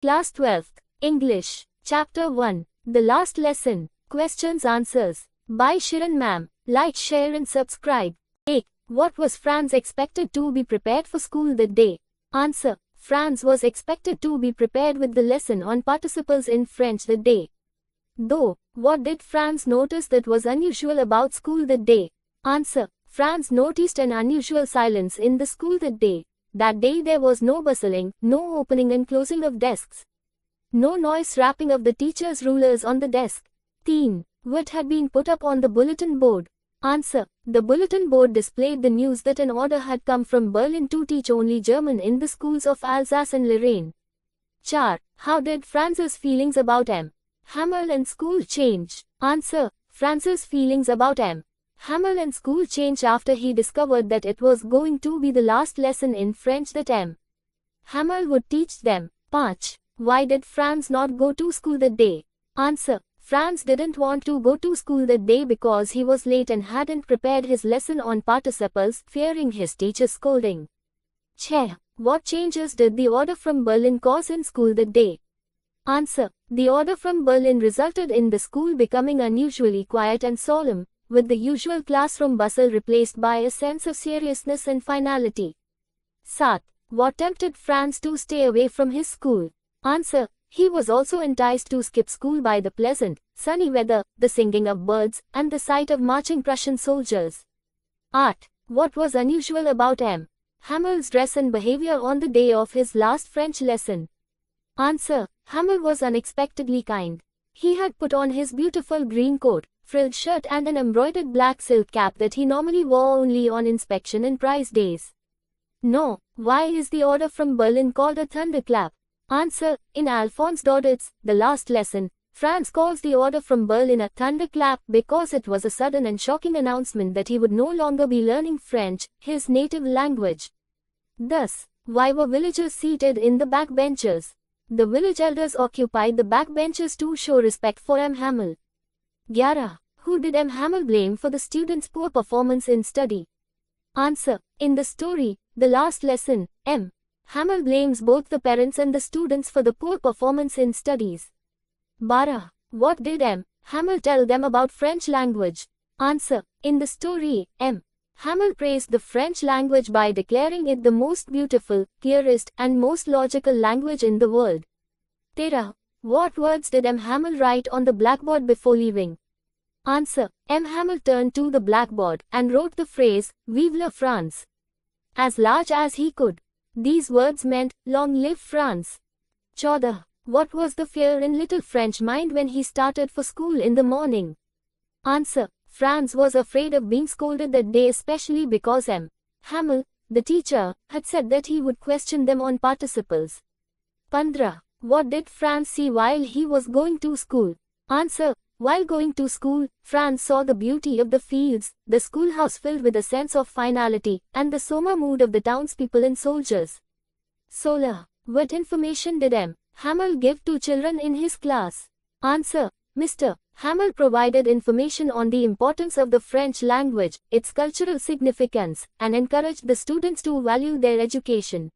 Class 12th, English, Chapter 1, The Last Lesson, Questions Answers, by Shirin Ma'am. Like, share and subscribe. A. What was Franz expected to be prepared for school that day? Answer. Franz was expected to be prepared with the lesson on participles in French that day. Though, what did Franz notice that was unusual about school that day? Answer. Franz noticed an unusual silence in the school that day. That day there was no bustling, no opening and closing of desks. No noise rapping of the teacher's rulers on the desk. Teen. What had been put up on the bulletin board? Answer. The bulletin board displayed the news that an order had come from Berlin to teach only German in the schools of Alsace and Lorraine. Char. How did Franz's feelings about M. Hamel and school change? Answer. Franz's feelings about M. Hamel and school changed after he discovered that it was going to be the last lesson in French that M. Hamel would teach them. 5. Why did Franz not go to school that day? Answer. Franz didn't want to go to school that day because he was late and hadn't prepared his lesson on participles, fearing his teacher's scolding. 6. What changes did the order from Berlin cause in school that day? Answer. The order from Berlin resulted in the school becoming unusually quiet and solemn, with the usual classroom bustle replaced by a sense of seriousness and finality. 7. What tempted Franz to stay away from his school? Answer. He was also enticed to skip school by the pleasant, sunny weather, the singing of birds, and the sight of marching Prussian soldiers. 8. What was unusual about M. Hamel's dress and behavior on the day of his last French lesson? Answer. Hamel was unexpectedly kind. He had put on his beautiful green coat, frilled shirt and an embroidered black silk cap that he normally wore only on inspection and prize days. No. Why is the order from Berlin called a thunderclap? Answer. In Alphonse Daudet's The Last Lesson, Franz calls the order from Berlin a thunderclap because it was a sudden and shocking announcement that he would no longer be learning French, his native language. Thus, why were villagers seated in the back benches? The village elders occupied the back benches to show respect for M. Hamel. 11. Who did M. Hamel blame for the students' poor performance in study? Answer. In the story, The Last Lesson, M. Hamel blames both the parents and the students for the poor performance in studies. 12. What did M. Hamel tell them about French language? Answer. In the story, M. Hamel praised the French language by declaring it the most beautiful, clearest, and most logical language in the world. 13. What words did M. Hamel write on the blackboard before leaving? Answer. M. Hamel turned to the blackboard and wrote the phrase, Vive la France, as large as he could. These words meant, Long live France. 14. What was the fear in little French mind when he started for school in the morning? Answer. Franz was afraid of being scolded that day, especially because M. Hamel, the teacher, had said that he would question them on participles. 15. What did Franz see while he was going to school? Answer. While going to school, Franz saw the beauty of the fields, the schoolhouse filled with a sense of finality, and the somber mood of the townspeople and soldiers. 16. What information did M. Hamel give to children in his class? Answer. Mr. Hamel provided information on the importance of the French language, its cultural significance, and encouraged the students to value their education.